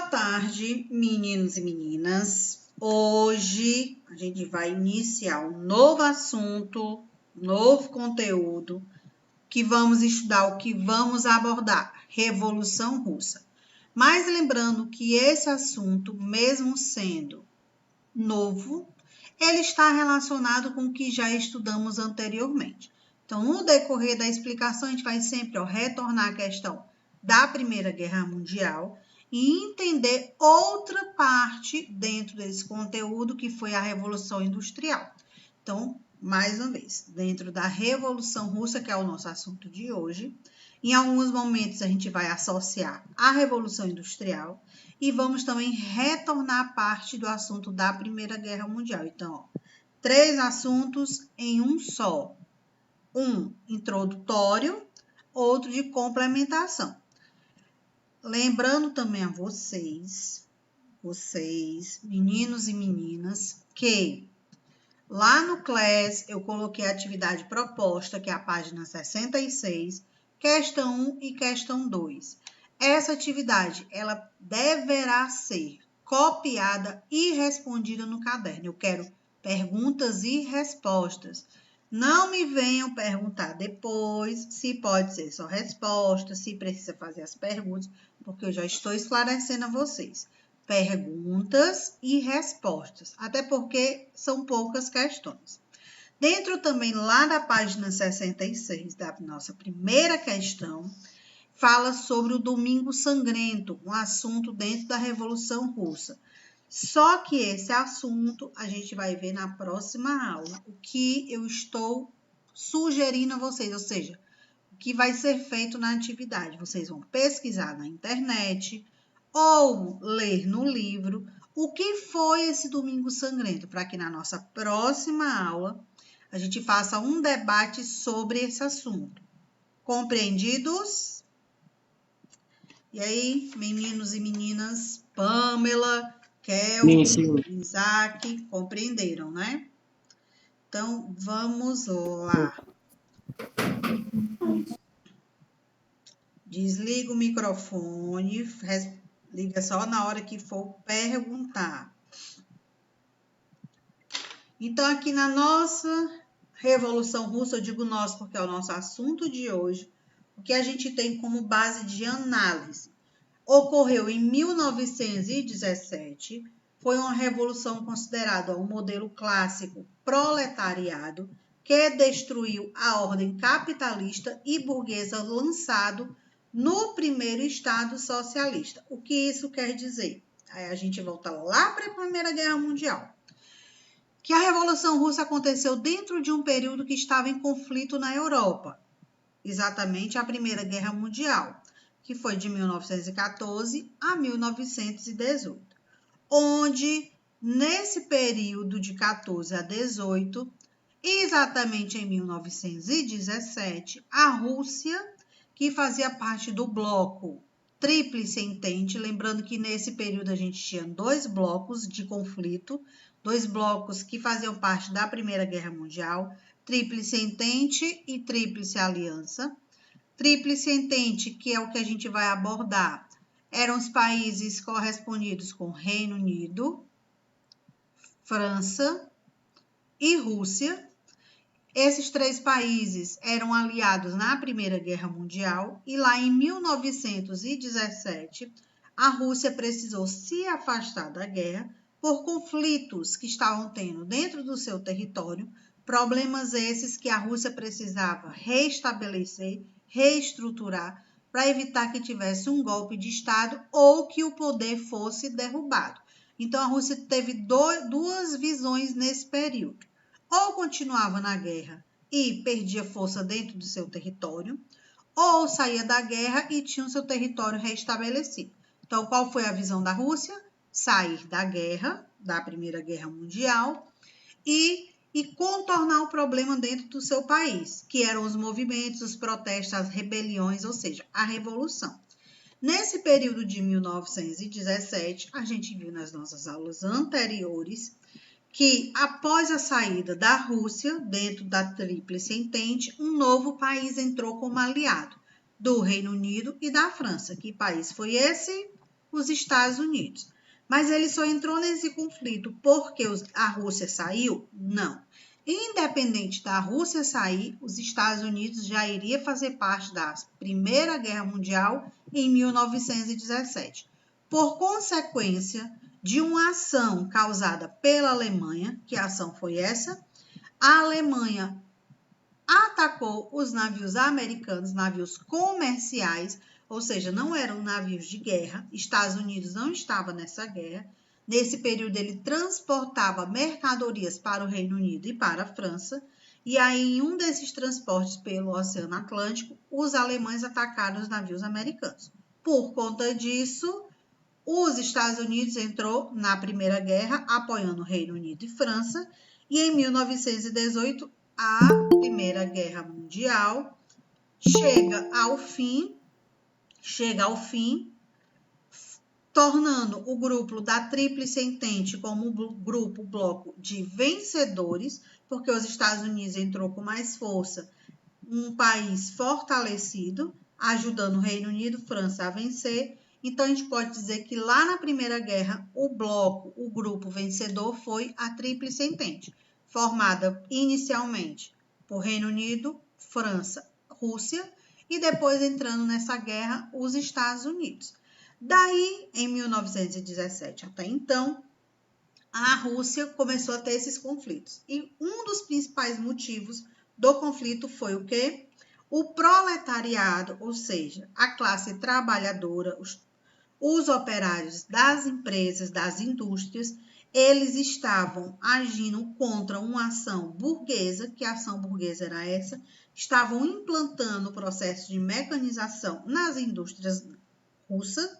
tarde, meninos e meninas. Hoje a gente vai iniciar um novo assunto, novo conteúdo, que vamos estudar, o que vamos abordar, Revolução Russa. Mas lembrando que esse assunto, mesmo sendo novo, ele está relacionado com o que já estudamos anteriormente. Então, no decorrer da explicação, a gente vai sempre retornar à questão da Primeira Guerra Mundial e entender outra parte dentro desse conteúdo, que foi a Revolução Industrial. Então, mais uma vez, dentro da Revolução Russa, que é o nosso assunto de hoje, em alguns momentos a gente vai associar a Revolução Industrial e vamos também retornar à parte do assunto da Primeira Guerra Mundial. Então, 3 assuntos em um só. Um introdutório, outro de complementação. Lembrando também a vocês, meninos e meninas, que lá no Class eu coloquei a atividade proposta, que é a página 66, questão 1 e questão 2. Essa atividade, ela deverá ser copiada e respondida no caderno. Eu quero perguntas e respostas. Não me venham perguntar depois se pode ser só resposta, se precisa fazer as perguntas, porque eu já estou esclarecendo a vocês. Perguntas e respostas, até porque são poucas questões. Dentro também, lá da página 66, da nossa primeira questão, fala sobre o Domingo Sangrento, um assunto dentro da Revolução Russa. Só que esse assunto a gente vai ver na próxima aula, o que eu estou sugerindo a vocês, ou seja, o que vai ser feito na atividade. Vocês vão pesquisar na internet ou ler no livro o que foi esse Domingo Sangrento, para que na nossa próxima aula a gente faça um debate sobre esse assunto. Compreendidos? E aí, meninos e meninas, Pamela, Kelvin, Isaac, compreenderam, né? Então, vamos lá. Desliga o microfone, liga só na hora que for perguntar. Então, aqui na nossa Revolução Russa, eu digo nós porque é o nosso assunto de hoje, o que a gente tem como base de análise. Ocorreu em 1917, foi uma revolução considerada um modelo clássico proletariado que destruiu a ordem capitalista e burguesa lançado no primeiro Estado socialista. O que isso quer dizer? Aí a gente volta lá para a Primeira Guerra Mundial. Que a Revolução Russa aconteceu dentro de um período que estava em conflito na Europa, exatamente a Primeira Guerra Mundial, que foi de 1914 a 1918, onde, nesse período de 14 a 18, exatamente em 1917, a Rússia, que fazia parte do bloco Tríplice Entente, lembrando que nesse período a gente tinha 2 blocos de conflito, 2 blocos que faziam parte da Primeira Guerra Mundial, Tríplice Entente e Tríplice Aliança. Tríplice Entente, que é o que a gente vai abordar, eram os países correspondidos com Reino Unido, França e Rússia. Esses 3 países eram aliados na Primeira Guerra Mundial e lá em 1917 a Rússia precisou se afastar da guerra por conflitos que estavam tendo dentro do seu território, problemas esses que a Rússia precisava restabelecer, reestruturar, para evitar que tivesse um golpe de Estado ou que o poder fosse derrubado. Então a Rússia teve 2 visões nesse período. Ou continuava na guerra e perdia força dentro do seu território, ou saía da guerra e tinha o seu território restabelecido. Então, qual foi a visão da Rússia? Sair da guerra, da Primeira Guerra Mundial, e contornar o problema dentro do seu país, que eram os movimentos, os protestos, as rebeliões, ou seja, a revolução. Nesse período de 1917, a gente viu nas nossas aulas anteriores que, após a saída da Rússia, dentro da Tríplice Entente, um novo país entrou como aliado do Reino Unido e da França. Que país foi esse? os Estados Unidos. Mas ele só entrou nesse conflito porque a Rússia saiu? Não. Independente da Rússia sair, os Estados Unidos já iria fazer parte da Primeira Guerra Mundial em 1917. Por consequência de uma ação causada pela Alemanha, que a ação foi essa, a Alemanha atacou os navios americanos, navios comerciais, ou seja, não eram navios de guerra. Estados Unidos não estava nessa guerra. Nesse período, ele transportava mercadorias para o Reino Unido e para a França. E aí, em um desses transportes pelo Oceano Atlântico, os alemães atacaram os navios americanos. Por conta disso, os Estados Unidos entrou na Primeira Guerra, apoiando o Reino Unido e França. E em 1918, a Primeira Guerra Mundial chega ao fim, tornando o grupo da Tríplice Entente como um bloco de vencedores, porque os Estados Unidos entrou com mais força, um país fortalecido, ajudando o Reino Unido e França a vencer. Então, a gente pode dizer que lá na Primeira Guerra, o grupo vencedor foi a Tríplice Entente, formada inicialmente por Reino Unido, França, Rússia, e depois entrando nessa guerra, os Estados Unidos. Daí, em 1917 até então, a Rússia começou a ter esses conflitos. E um dos principais motivos do conflito foi o quê? O proletariado, ou seja, a classe trabalhadora, os operários das empresas, das indústrias, eles estavam agindo contra uma ação burguesa, que a ação burguesa era essa, estavam implantando o processo de mecanização nas indústrias russas,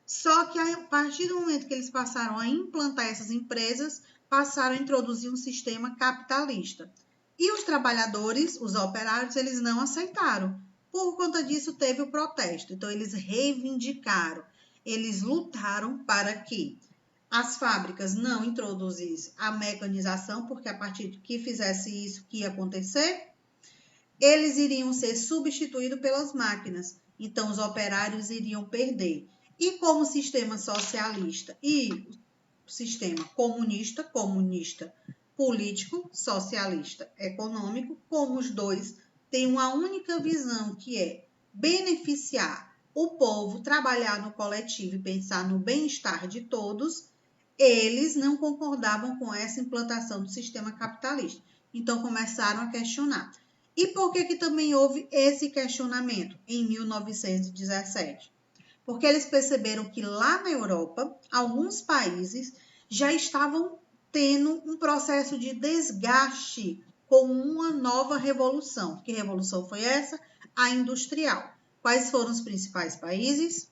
só que a partir do momento que eles passaram a implantar essas empresas, passaram a introduzir um sistema capitalista. E os trabalhadores, os operários, eles não aceitaram. Por conta disso, teve o protesto. Então, eles reivindicaram, eles lutaram para que as fábricas não introduzissem a mecanização, porque a partir de que fizesse isso, o que ia acontecer? Eles iriam ser substituídos pelas máquinas. Então, os operários iriam perder. E como sistema socialista e sistema comunista político, socialista econômico, como os dois têm uma única visão, que é beneficiar o povo, trabalhar no coletivo e pensar no bem-estar de todos, eles não concordavam com essa implantação do sistema capitalista. Então, começaram a questionar. E por que também houve esse questionamento em 1917? Porque eles perceberam que lá na Europa, alguns países já estavam tendo um processo de desgaste com uma nova revolução. Que revolução foi essa? A industrial. Quais foram os principais países?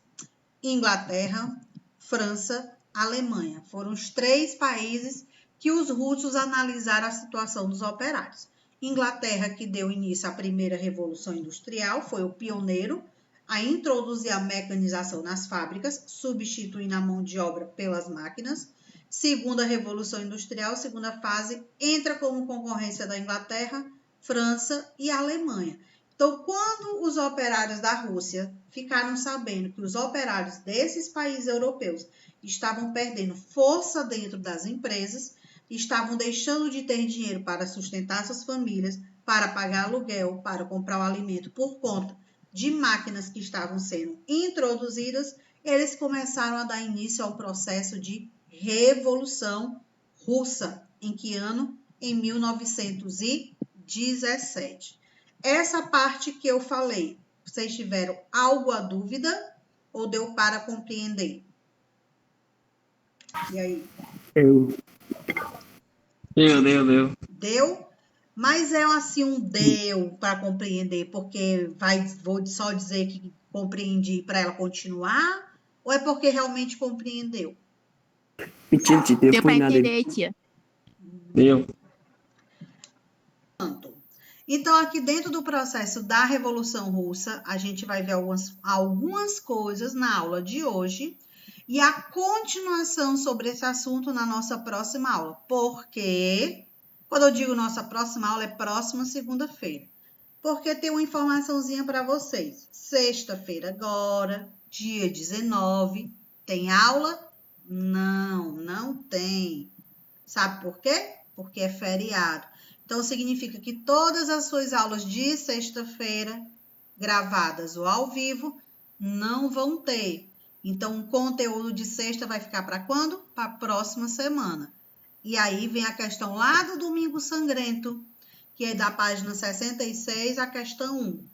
Inglaterra, França, Alemanha. Foram os 3 países que os russos analisaram a situação dos operários. Inglaterra, que deu início à primeira revolução industrial, foi o pioneiro a introduzir a mecanização nas fábricas, substituindo a mão de obra pelas máquinas. Segunda revolução industrial, segunda fase, entra como concorrência da Inglaterra, França e Alemanha. Então, quando os operários da Rússia ficaram sabendo que os operários desses países europeus estavam perdendo força dentro das empresas, estavam deixando de ter dinheiro para sustentar suas famílias, para pagar aluguel, para comprar o alimento por conta de máquinas que estavam sendo introduzidas, eles começaram a dar início ao processo de Revolução Russa. Em que ano? Em 1917. Essa parte que eu falei, vocês tiveram algo a dúvida ou deu para compreender? E aí? Deu. Deu? Mas é assim um deu para compreender, porque vou só dizer que compreendi para ela continuar, ou é porque realmente compreendeu? Entendi, Deu para entender, tia. Deu. Então, aqui dentro do processo da Revolução Russa, a gente vai ver algumas coisas na aula de hoje e a continuação sobre esse assunto na nossa próxima aula. Porque, quando eu digo nossa próxima aula, é próxima segunda-feira. Porque tem uma informaçãozinha para vocês. Sexta-feira agora, dia 19, Tem aula? Não, não tem. Sabe por quê? Porque é feriado. Então, significa que todas as suas aulas de sexta-feira, gravadas ou ao vivo, não vão ter. Então, o conteúdo de sexta vai ficar para quando? Para a próxima semana. E aí vem a questão lá do Domingo Sangrento, que é da página 66, a questão 1.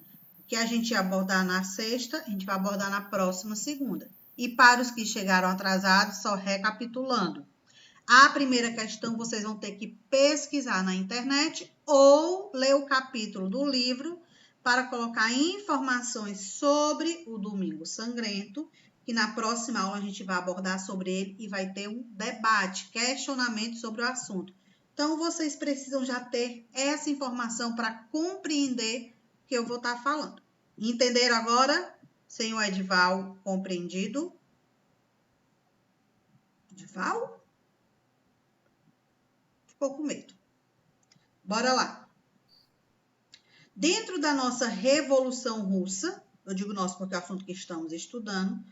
Que a gente ia abordar na sexta, a gente vai abordar na próxima segunda. E para os que chegaram atrasados, só recapitulando. A primeira questão vocês vão ter que pesquisar na internet ou ler o capítulo do livro para colocar informações sobre o Domingo Sangrento, que na próxima aula a gente vai abordar sobre ele e vai ter um debate, questionamento sobre o assunto. Então, vocês precisam já ter essa informação para compreender o que eu vou estar falando. Entenderam agora? Senhor Edival, compreendido? Edival? Ficou com medo. Bora lá. Dentro da nossa Revolução Russa, eu digo nosso porque é o assunto que estamos estudando,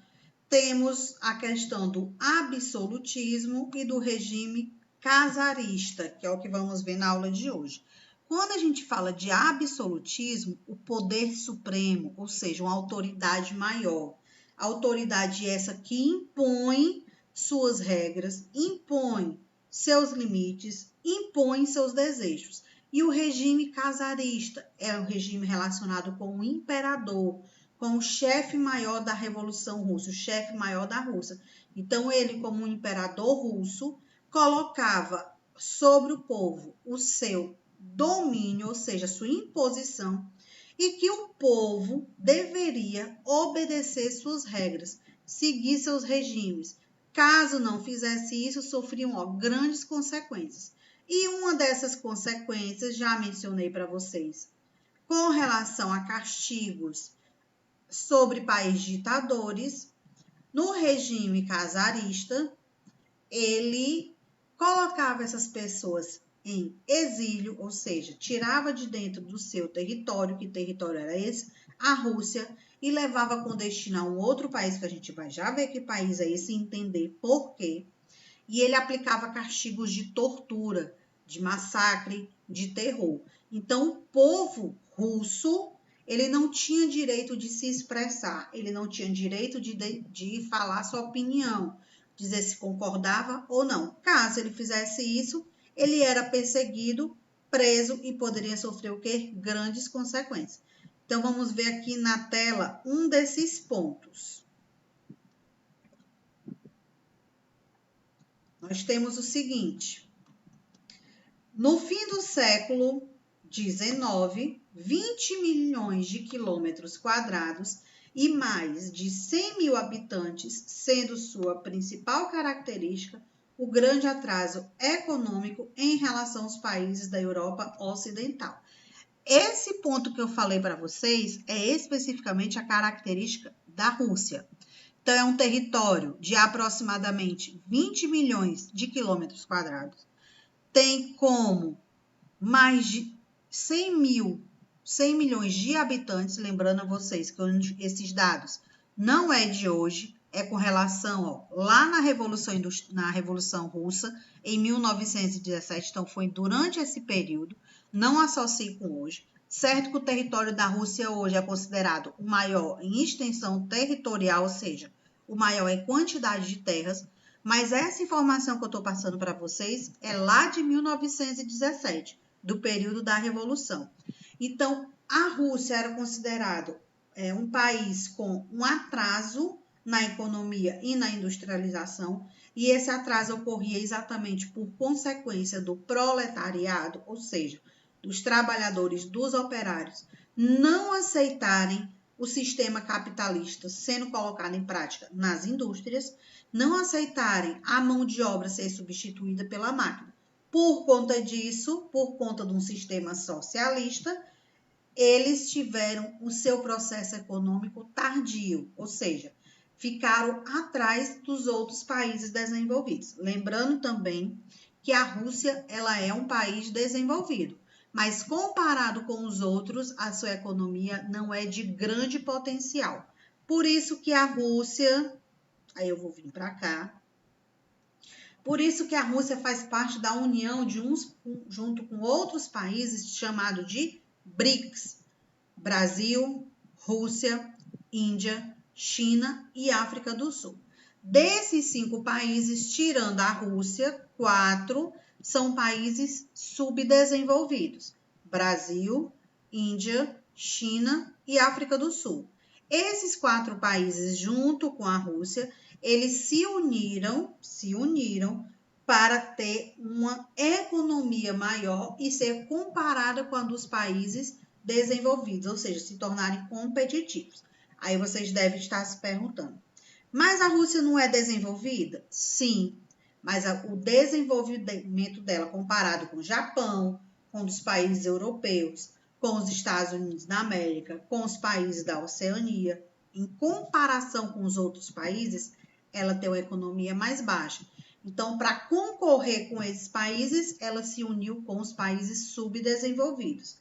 temos a questão do absolutismo e do regime czarista, que é o que vamos ver na aula de hoje. Quando a gente fala de absolutismo, o poder supremo, ou seja, uma autoridade maior, autoridade essa que impõe suas regras, impõe seus limites, impõe seus desejos. E o regime czarista é um regime relacionado com o imperador, com o chefe maior da Revolução Russa, o chefe maior da Rússia. Então, ele, como um imperador russo, colocava sobre o povo o seu domínio, ou seja, sua imposição, e que o povo deveria obedecer suas regras, seguir seus regimes. Caso não fizesse isso, sofriam grandes consequências. E uma dessas consequências, já mencionei para vocês, com relação a castigos sobre países ditadores, no regime czarista, ele colocava essas pessoas em exílio, ou seja, tirava de dentro do seu território, que território era esse? A Rússia, e levava com destino a um outro país, que a gente vai já ver que país é esse e entender por quê. E ele aplicava castigos de tortura, de massacre, de terror. Então, o povo russo, ele não tinha direito de se expressar, ele não tinha direito de falar sua opinião, dizer se concordava ou não. Caso ele fizesse isso, ele era perseguido, preso e poderia sofrer o quê? Grandes consequências. Então, vamos ver aqui na tela um desses pontos. Nós temos o seguinte: no fim do século XIX, 20 milhões de quilômetros quadrados e mais de 100 mil habitantes, sendo sua principal característica o grande atraso econômico em relação aos países da Europa Ocidental. Esse ponto que eu falei para vocês é especificamente a característica da Rússia. Então, é um território de aproximadamente 20 milhões de quilômetros quadrados. Tem como mais de 100 milhões de habitantes, lembrando a vocês que esses dados não é de hoje, é com relação lá na Revolução Russa, em 1917, então foi durante esse período, não associe com hoje. Certo que o território da Rússia hoje é considerado o maior em extensão territorial, ou seja, o maior em quantidade de terras, mas essa informação que eu estou passando para vocês é lá de 1917, do período da Revolução. Então, a Rússia era considerado um país com um atraso na economia e na industrialização, e esse atraso ocorria exatamente por consequência do proletariado, ou seja, dos trabalhadores, dos operários, não aceitarem o sistema capitalista sendo colocado em prática nas indústrias, não aceitarem a mão de obra ser substituída pela máquina. Por conta disso, por conta de um sistema socialista, eles tiveram o seu processo econômico tardio, ou seja, ficaram atrás dos outros países desenvolvidos. Lembrando também que a Rússia ela é um país desenvolvido, mas comparado com os outros, a sua economia não é de grande potencial. Por isso que a Rússia, Aí eu vou vir para cá. Por isso que a Rússia faz parte da união junto com outros países chamado de BRICS. Brasil, Rússia, Índia, China e África do Sul. Desses 5 países, tirando a Rússia, 4 são países subdesenvolvidos. Brasil, Índia, China e África do Sul. Esses 4 países, junto com a Rússia, eles se uniram para ter uma economia maior e ser comparada com a dos países desenvolvidos, ou seja, se tornarem competitivos. Aí vocês devem estar se perguntando, mas a Rússia não é desenvolvida? Sim, mas o desenvolvimento dela comparado com o Japão, com os países europeus, com os Estados Unidos da América, com os países da Oceania, em comparação com os outros países, ela tem uma economia mais baixa. Então, para concorrer com esses países, ela se uniu com os países subdesenvolvidos.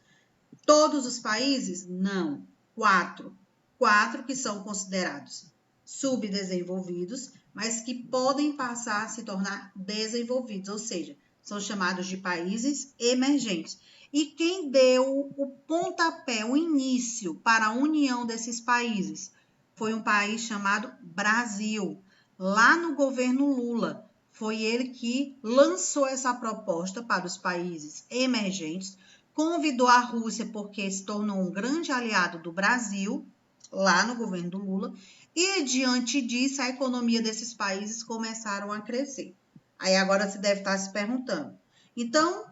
Todos os países? Não. 4. 4 que são considerados subdesenvolvidos, mas que podem passar a se tornar desenvolvidos, ou seja, são chamados de países emergentes. E quem deu o pontapé, o início para a união desses países foi um país chamado Brasil, lá no governo Lula. Foi ele que lançou essa proposta para os países emergentes, convidou a Rússia porque se tornou um grande aliado do Brasil, lá no governo do Lula, e diante disso a economia desses países começaram a crescer. Aí agora você deve estar se perguntando. Então,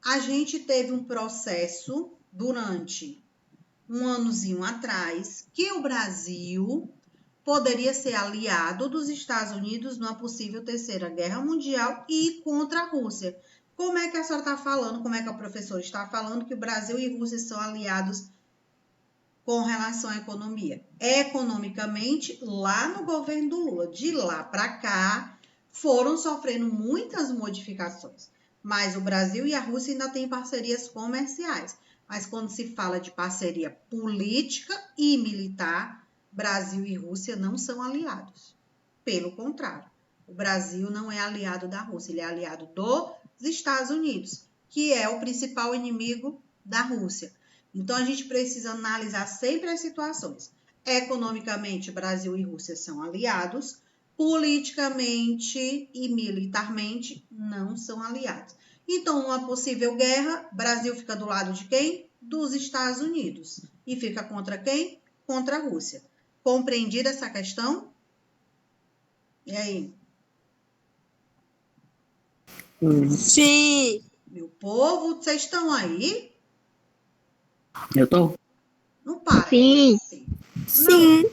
a gente teve um processo durante um anozinho atrás que o Brasil poderia ser aliado dos Estados Unidos numa possível terceira guerra mundial e contra a Rússia. Como é que a senhora está falando, como é que a professora está falando que o Brasil e a Rússia são aliados com relação à economia? Economicamente, lá no governo do Lula, de lá para cá, foram sofrendo muitas modificações. Mas o Brasil e a Rússia ainda têm parcerias comerciais. Mas quando se fala de parceria política e militar, Brasil e Rússia não são aliados. Pelo contrário, o Brasil não é aliado da Rússia, ele é aliado dos Estados Unidos, que é o principal inimigo da Rússia. Então, a gente precisa analisar sempre as situações. Economicamente, Brasil e Rússia são aliados. Politicamente e militarmente, não são aliados. Então, uma possível guerra, Brasil fica do lado de quem? Dos Estados Unidos. E fica contra quem? Contra a Rússia. Compreendida essa questão? E aí? Sim. Meu povo, vocês estão aí? Eu tô. Não para. Sim. Sim.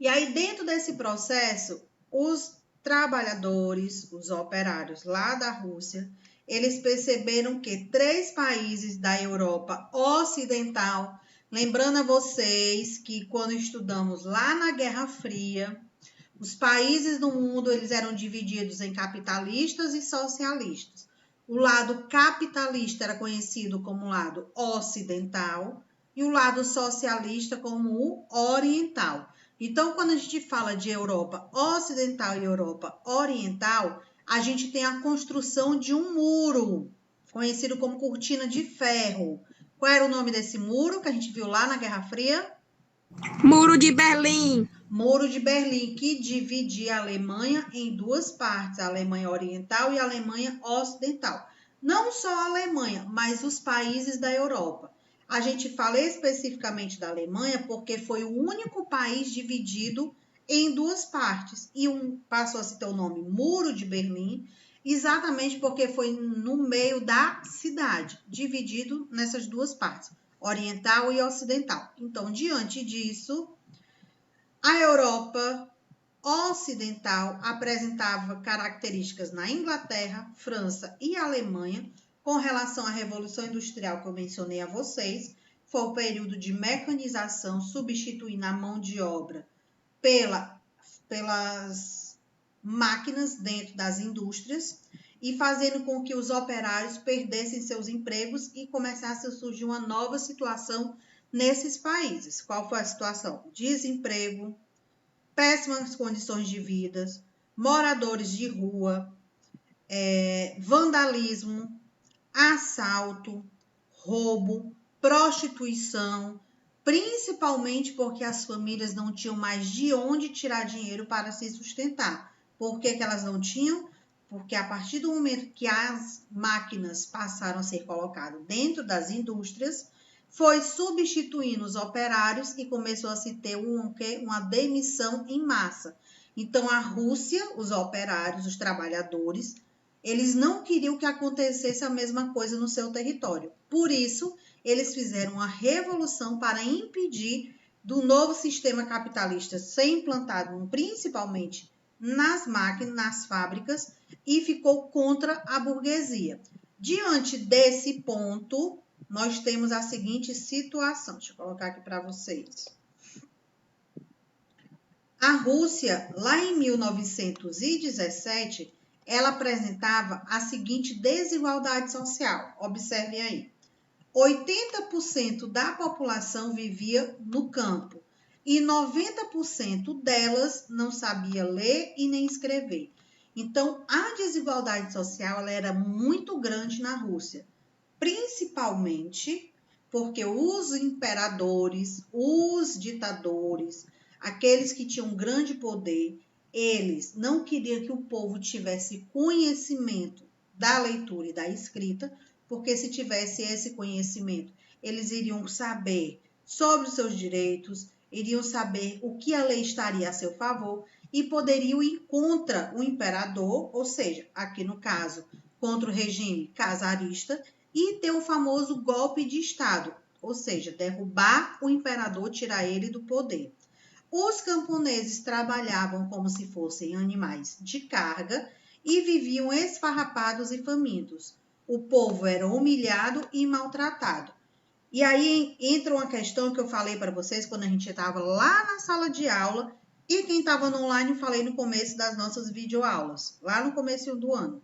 E aí, dentro desse processo, os trabalhadores, os operários lá da Rússia, eles perceberam que 3 países da Europa Ocidental, lembrando a vocês que quando estudamos lá na Guerra Fria, os países do mundo eles eram divididos em capitalistas e socialistas. O lado capitalista era conhecido como lado ocidental e o lado socialista como o oriental. Então, quando a gente fala de Europa Ocidental e Europa Oriental, a gente tem a construção de um muro, conhecido como cortina de ferro. Qual era o nome desse muro que a gente viu lá na Guerra Fria? Muro de Berlim. Muro de Berlim, que dividia a Alemanha em 2 partes, a Alemanha Oriental e a Alemanha Ocidental. Não só a Alemanha, mas os países da Europa. A gente fala especificamente da Alemanha porque foi o único país dividido em 2 partes. E passou a se ter o nome Muro de Berlim, exatamente porque foi no meio da cidade, dividido nessas 2 partes, oriental e ocidental. Então, diante disso, a Europa Ocidental apresentava características na Inglaterra, França e Alemanha com relação à Revolução Industrial que eu mencionei a vocês. Foi o período de mecanização, substituindo a mão de obra pelas máquinas dentro das indústrias e fazendo com que os operários perdessem seus empregos e começasse a surgir uma nova situação nesses países. Qual foi a situação? Desemprego, péssimas condições de vida, moradores de rua, vandalismo, assalto, roubo, prostituição, principalmente porque as famílias não tinham mais de onde tirar dinheiro para se sustentar. Por que elas não tinham? Porque a partir do momento que as máquinas passaram a ser colocadas dentro das indústrias, foi substituindo os operários e começou a se ter uma demissão em massa. Então, a Rússia, os operários, os trabalhadores, eles não queriam que acontecesse a mesma coisa no seu território. Por isso, eles fizeram uma revolução para impedir do novo sistema capitalista ser implantado, principalmente nas máquinas, nas fábricas, e ficou contra a burguesia. Diante desse ponto, nós temos a seguinte situação. Deixa eu colocar aqui para vocês. A Rússia, lá em 1917, ela apresentava a seguinte desigualdade social. Observem aí. 80% da população vivia no campo e 90% delas não sabia ler e nem escrever. Então, a desigualdade social ela era muito grande na Rússia, principalmente porque os imperadores, os ditadores, aqueles que tinham grande poder, eles não queriam que o povo tivesse conhecimento da leitura e da escrita, porque se tivesse esse conhecimento, eles iriam saber sobre os seus direitos, iriam saber o que a lei estaria a seu favor e poderiam ir contra o imperador, ou seja, aqui no caso, contra o regime czarista, e ter o famoso golpe de Estado, ou seja, derrubar o imperador, tirar ele do poder. Os camponeses trabalhavam como se fossem animais de carga e viviam esfarrapados e famintos. O povo era humilhado e maltratado. E aí entra uma questão que eu falei para vocês quando a gente estava lá na sala de aula e quem estava no online eu falei no começo das nossas videoaulas, lá no começo do ano,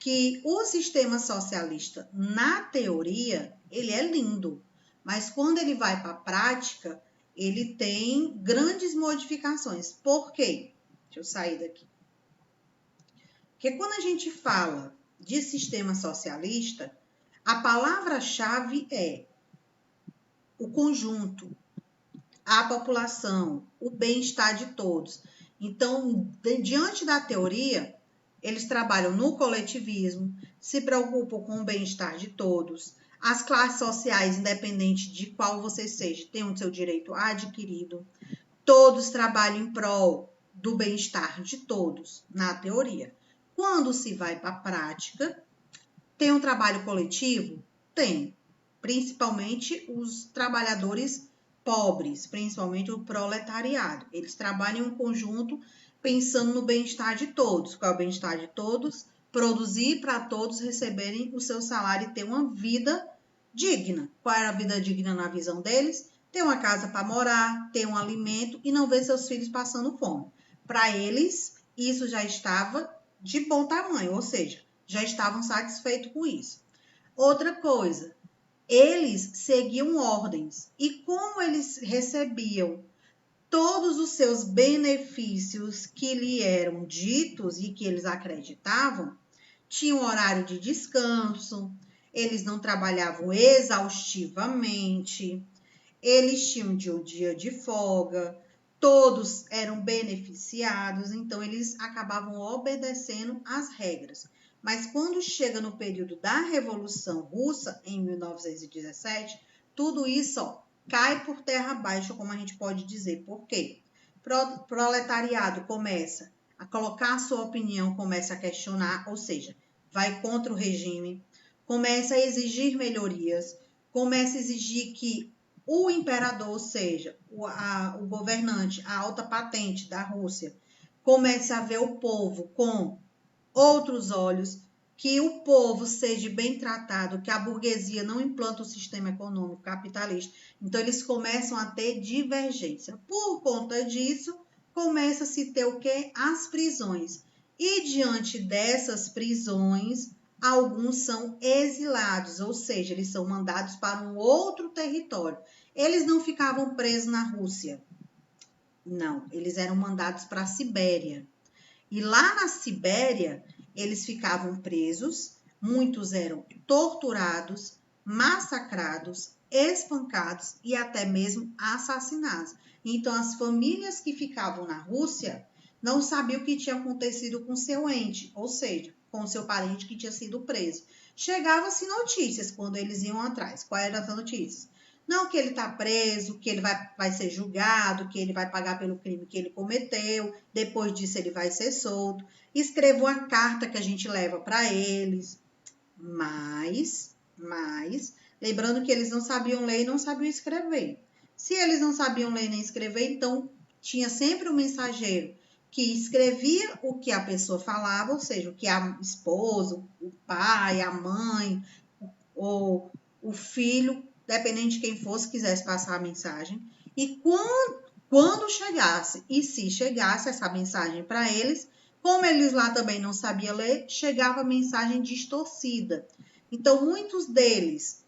que o sistema socialista, na teoria, ele é lindo, mas quando ele vai para a prática, ele tem grandes modificações. Por quê? Deixa eu sair daqui. Porque quando a gente fala de sistema socialista, a palavra-chave é o conjunto, a população, o bem-estar de todos. Então, diante da teoria, eles trabalham no coletivismo, se preocupam com o bem-estar de todos. As classes sociais, independente de qual você seja, têm o seu direito adquirido. Todos trabalham em prol do bem-estar de todos, na teoria. Quando se vai para a prática, tem um trabalho coletivo? Tem. Principalmente os trabalhadores pobres, principalmente o proletariado. Eles trabalham em conjunto pensando no bem-estar de todos. Qual é o bem-estar de todos? Produzir para todos receberem o seu salário e ter uma vida digna. Qual era a vida digna na visão deles? Ter uma casa para morar, ter um alimento e não ver seus filhos passando fome. Para eles, isso já estava de bom tamanho, ou seja, já estavam satisfeitos com isso. Outra coisa, eles seguiam ordens e como eles recebiam todos os seus benefícios que lhe eram ditos e que eles acreditavam, tinham horário de descanso, eles não trabalhavam exaustivamente, eles tinham um dia de folga, todos eram beneficiados, então eles acabavam obedecendo às regras. Mas quando chega no período da Revolução Russa, em 1917, tudo isso cai por terra abaixo, como a gente pode dizer. Por quê? O proletariado começa a colocar a sua opinião, começa a questionar, ou seja, vai contra o regime, começa a exigir melhorias, começa a exigir que o imperador, ou seja, o governante, a alta patente da Rússia, comece a ver o povo com outros olhos, que o povo seja bem tratado, que a burguesia não implanta o sistema econômico capitalista. Então, eles começam a ter divergência. Por conta disso, começa a se ter o quê? As prisões. E diante dessas prisões, alguns são exilados, ou seja, eles são mandados para um outro território. Eles não ficavam presos na Rússia. Não, eles eram mandados para a Sibéria. E lá na Sibéria, eles ficavam presos, muitos eram torturados, massacrados, espancados e até mesmo assassinados. Então, as famílias que ficavam na Rússia não sabiam o que tinha acontecido com seu ente, ou seja, com seu parente que tinha sido preso. Chegavam-se notícias quando eles iam atrás. Quais eram as notícias? Não que ele está preso, que ele vai ser julgado, que ele vai pagar pelo crime que ele cometeu, depois disso ele vai ser solto. Escreva uma carta que a gente leva para eles. Mas, lembrando que eles não sabiam ler e não sabiam escrever. Se eles não sabiam ler nem escrever, então tinha sempre um mensageiro que escrevia o que a pessoa falava, ou seja, o que a esposa, o pai, a mãe ou o filho, dependendo de quem fosse, quisesse passar a mensagem. E quando chegasse, e se chegasse essa mensagem para eles, como eles lá também não sabiam ler, chegava a mensagem distorcida. Então, muitos deles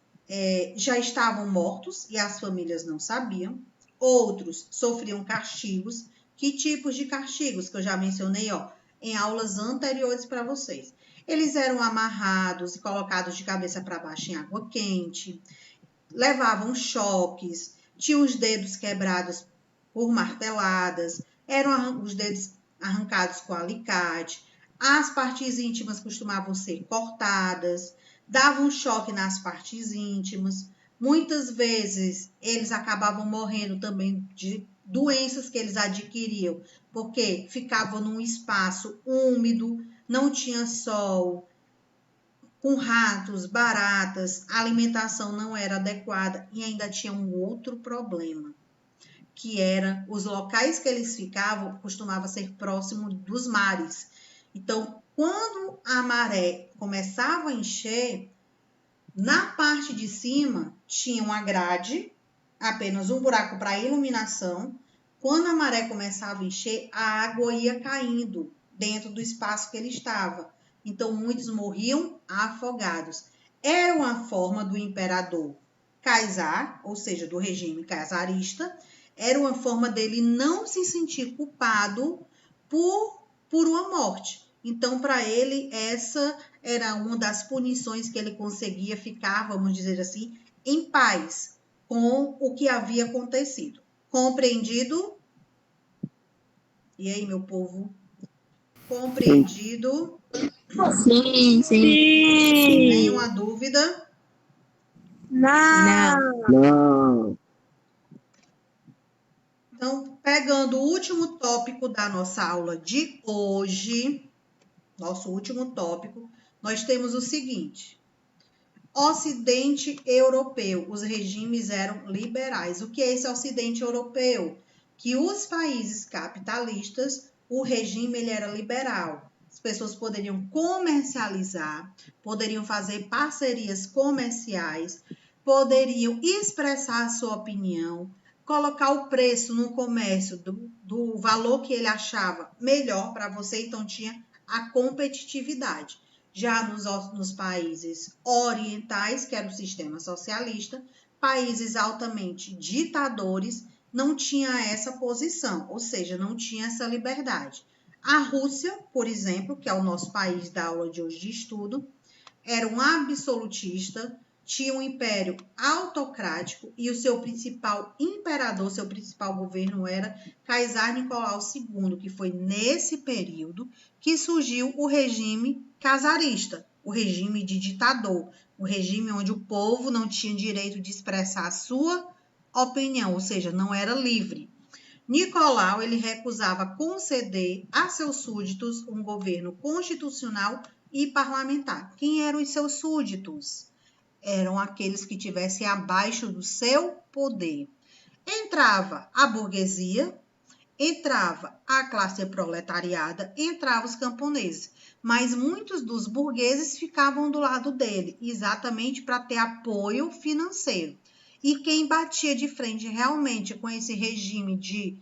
já estavam mortos e as famílias não sabiam. Outros sofriam castigos. Que tipos de castigos? Que eu já mencionei em aulas anteriores para vocês. Eles eram amarrados e colocados de cabeça para baixo em água quente, levavam choques, tinham os dedos quebrados por marteladas, eram os dedos arrancados com alicate, as partes íntimas costumavam ser cortadas, davam choque nas partes íntimas. Muitas vezes eles acabavam morrendo também de doenças que eles adquiriam, porque ficavam num espaço úmido, não tinha sol, com ratos, baratas, a alimentação não era adequada e ainda tinha um outro problema, que era os locais que eles ficavam costumava ser próximo dos mares. Então, quando a maré começava a encher, na parte de cima tinha uma grade, apenas um buraco para iluminação. Quando a maré começava a encher, a água ia caindo dentro do espaço que ele estava. Então, muitos morriam afogados. Era uma forma do imperador Caesar, ou seja, do regime czarista, era uma forma dele não se sentir culpado por uma morte. Então, para ele, essa era uma das punições que ele conseguia ficar, vamos dizer assim, em paz com o que havia acontecido. Compreendido? E aí, meu povo? Compreendido? Sim, sim. Nenhuma dúvida? Não. Não. Então, pegando o último tópico da nossa aula de hoje, nosso último tópico, nós temos o seguinte: Ocidente europeu, os regimes eram liberais. O que é esse Ocidente europeu? Que os países capitalistas, o regime ele era liberal. As pessoas poderiam comercializar, poderiam fazer parcerias comerciais, poderiam expressar a sua opinião, colocar o preço no comércio do valor que ele achava melhor para você, então tinha a competitividade. Já nos países orientais, que era o sistema socialista, países altamente ditadores, não tinha essa posição, ou seja, não tinha essa liberdade. A Rússia, por exemplo, que é o nosso país da aula de hoje de estudo, era um absolutista, tinha um império autocrático e o seu principal imperador, seu principal governo era Caesar Nicolau II, que foi nesse período que surgiu o regime czarista, o regime de ditador, o regime onde o povo não tinha direito de expressar a sua opinião, ou seja, não era livre. Nicolau ele recusava conceder a seus súditos um governo constitucional e parlamentar. Quem eram os seus súditos? Eram aqueles que estivessem abaixo do seu poder. Entrava a burguesia, entrava a classe proletariada, entravam os camponeses. Mas muitos dos burgueses ficavam do lado dele, exatamente para ter apoio financeiro. E quem batia de frente realmente com esse regime de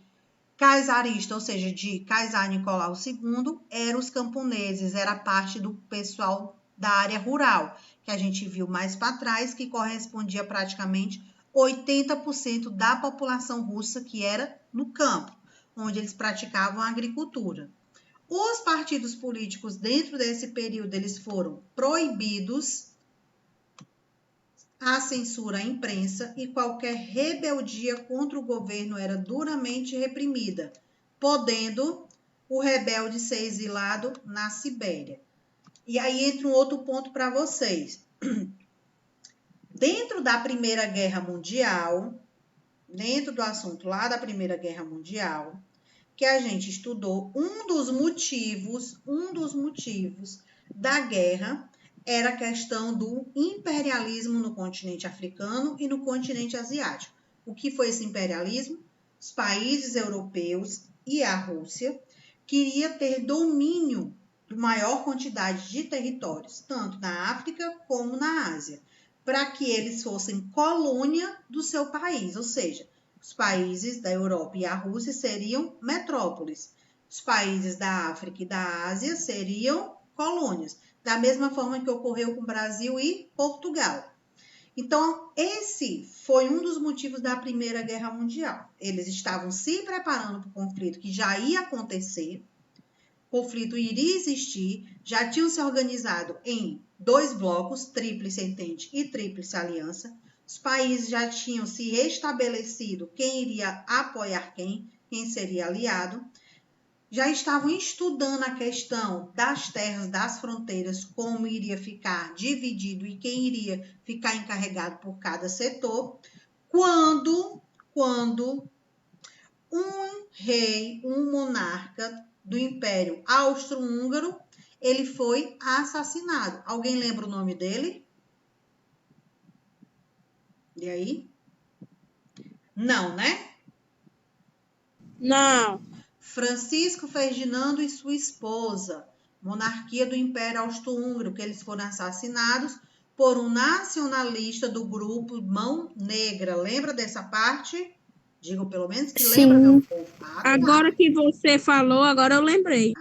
czarista, ou seja, de Caesar Nicolau II, eram os camponeses, era parte do pessoal da área rural, que a gente viu mais para trás, que correspondia praticamente 80% da população russa que era no campo, onde eles praticavam a agricultura. Os partidos políticos dentro desse período eles foram proibidos, a censura à imprensa e qualquer rebeldia contra o governo era duramente reprimida, podendo o rebelde ser exilado na Sibéria. E aí entra um outro ponto para vocês. Dentro da Primeira Guerra Mundial, dentro do assunto lá da Primeira Guerra Mundial, que a gente estudou, um dos motivos da guerra era a questão do imperialismo no continente africano e no continente asiático. O que foi esse imperialismo? Os países europeus e a Rússia queria ter domínio de maior quantidade de territórios, tanto na África como na Ásia, para que eles fossem colônia do seu país, ou seja, os países da Europa e a Rússia seriam metrópoles, os países da África e da Ásia seriam colônias, da mesma forma que ocorreu com o Brasil e Portugal. Então, esse foi um dos motivos da Primeira Guerra Mundial. Eles estavam se preparando para o conflito que já ia acontecer, o conflito iria existir, já tinham se organizado em 2 blocos, Tríplice Entente e Tríplice Aliança. Os países já tinham se restabelecido quem iria apoiar quem seria aliado. Já estavam estudando a questão das terras, das fronteiras, como iria ficar dividido e quem iria ficar encarregado por cada setor, quando um rei, um monarca do Império Austro-Húngaro, ele foi assassinado. Alguém lembra o nome dele? E aí? Não, né? Não. Francisco Ferdinando e sua esposa, monarquia do Império Austro-Húngaro, que eles foram assassinados por um nacionalista do grupo Mão Negra. Lembra dessa parte? Digo pelo menos que lembra, meu povo. Agora que você falou, agora eu lembrei.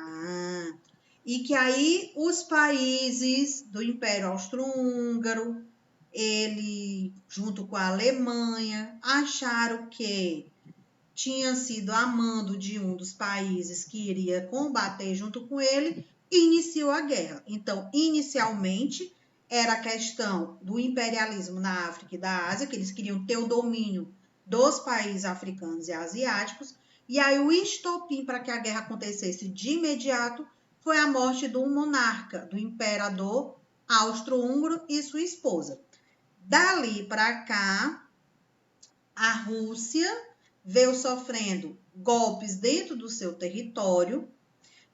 E que aí os países do Império Austro-Húngaro, ele, junto com a Alemanha, acharam que tinha sido a mando de um dos países que iria combater junto com ele e iniciou a guerra. Então, inicialmente, era a questão do imperialismo na África e da Ásia, que eles queriam ter o domínio dos países africanos e asiáticos, e aí o estopim para que a guerra acontecesse de imediato foi a morte do monarca, do imperador austro-húngaro e sua esposa. Dali para cá, a Rússia veio sofrendo golpes dentro do seu território,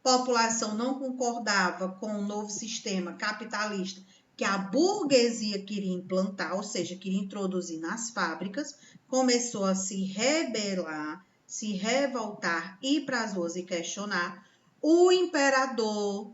população não concordava com o novo sistema capitalista que a burguesia queria implantar, ou seja, queria introduzir nas fábricas, começou a se rebelar, se revoltar, ir para as ruas e questionar. O imperador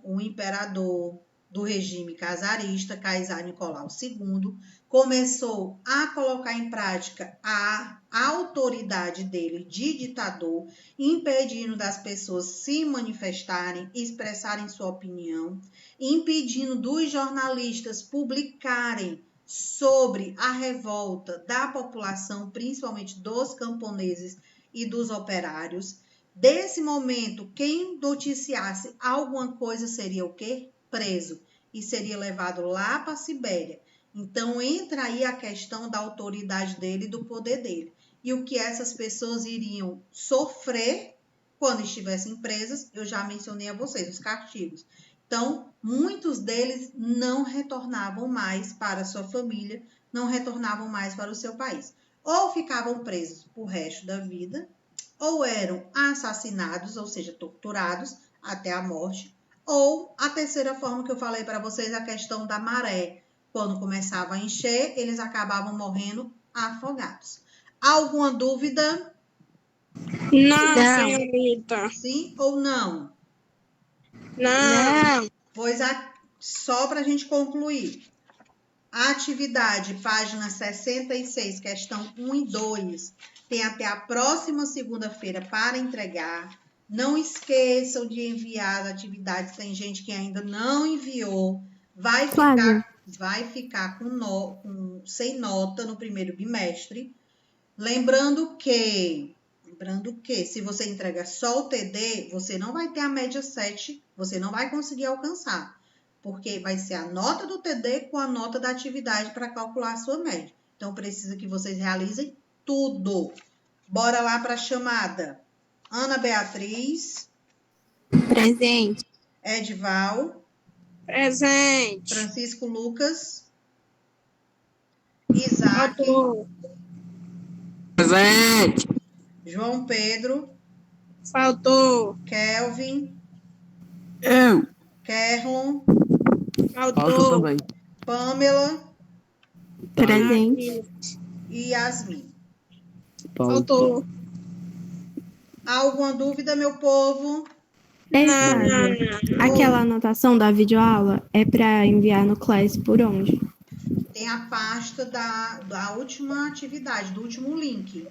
do regime czarista, Kaysar Nicolau II, começou a colocar em prática a autoridade dele de ditador, impedindo das pessoas se manifestarem, expressarem sua opinião, impedindo dos jornalistas publicarem sobre a revolta da população, principalmente dos camponeses e dos operários. Desse momento, quem noticiasse alguma coisa seria o quê? Preso e seria levado lá para a Sibéria. Então, entra aí a questão da autoridade dele e do poder dele. E o que essas pessoas iriam sofrer quando estivessem presas, eu já mencionei a vocês, os castigos. Então, muitos deles não retornavam mais para a sua família, não retornavam mais para o seu país. Ou ficavam presos por resto da vida, ou eram assassinados, ou seja, torturados até a morte, ou a terceira forma que eu falei para vocês, a questão da maré. Quando começava a encher, eles acabavam morrendo afogados. Alguma dúvida? Não, senhorita. Sim ou não? Não. Pois só para a gente concluir. A atividade, página 66, questão 1 e 2, tem até a próxima segunda-feira para entregar. Não esqueçam de enviar as atividades. Tem gente que ainda não enviou. Vai ficar vai ficar sem nota no primeiro bimestre. Lembrando que se você entrega só o TD, você não vai ter a média 7, você não vai conseguir alcançar, porque vai ser a nota do TD com a nota da atividade para calcular a sua média. Então, precisa que vocês realizem tudo. Bora lá para a chamada. Ana Beatriz. Presente. Edval. Presente. Francisco Lucas. Isaac. Faltou. Presente. João Pedro. Faltou. Kelvin. Eu. Kerlon. Falta Faltou. também. Pamela Presente. e Yasmin. Faltou. Alguma dúvida, meu povo? Flávia, aquela anotação da videoaula é para enviar no Class por onde? Tem a pasta da última atividade, do último link,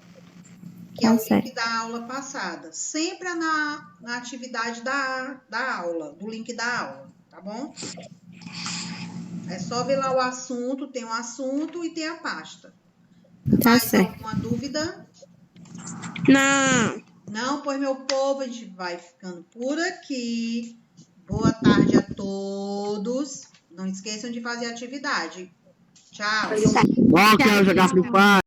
que Tá é o certo. link da aula passada. Sempre é na atividade da aula, do link da aula, tá bom? É só ver lá o assunto, tem um assunto e tem a pasta. Tá Mais certo. alguma dúvida? Não. Não, pois, meu povo, a gente vai ficando por aqui. Boa tarde a todos. Não esqueçam de fazer a atividade. Tchau. Bom, quero jogar Free Fire.